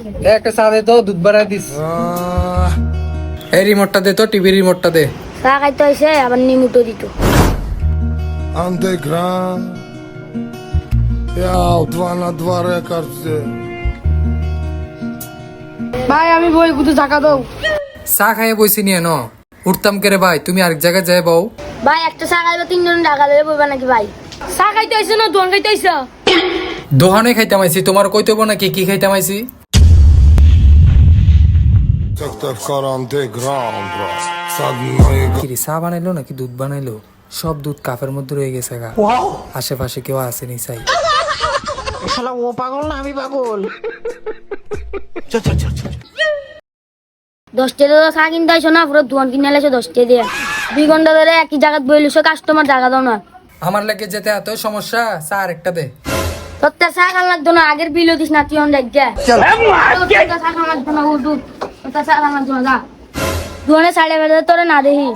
একটা চা দে তো, দুধ বাড়াই দিস। এই রিমোটটা দে তো, টিভি রিমোটটা দে। চা খাইতে হয়েছে আবার নিমুটো দিত। Underground. Ja, 2 na 2 rekordce. ভাই আমি বই কুতু টাকা দাও। চা খাইয়ে বইছি নিয়ে ন, উঠতাম কে রে ভাই, তুমি আরেক জায়গায় যাই বউ। ভাই একটা চা খাইলে 3 জন টাকা দেবে বইবা নাকি ভাই? চা খাইতে হয়েছে না দোকান খাইতে হয়েছে? দোহানে খাইতাম আইছি, তোমার কইতে হবো নাকি কি খাইতাম আইছি? Sekte w underground, bro. Sadnoi কি রে, চা বানাইলো নাকি দুধ বানাইলো? সব দুধ কাপের মধ্যে রয়ে গেছে গা। আশেপাশে কেউ আসেনি চাই। শালা ও পাগল না আমি পাগল। 10 টাকা তো চা কিনতে আইছো না, পুরো দোকান কিনে লাইছো 10 টাকা দিয়ে। 2 ঘন্টা ধরে একই জায়গায় বইলিছো, কাস্টমার জায়গা দাও না। আমার লাগে যেতে এত সমস্যা, চা আরেকটা দে। তোরটা চা খান লাগতো না, আগের বিলও দিস না তুই অন দেখা। তোরটা চা খান লাগতো না, উঠ উঠ। তোরটা চা খান লাগতো না, যা। দোকানে 5:30 তোরে না দেখি।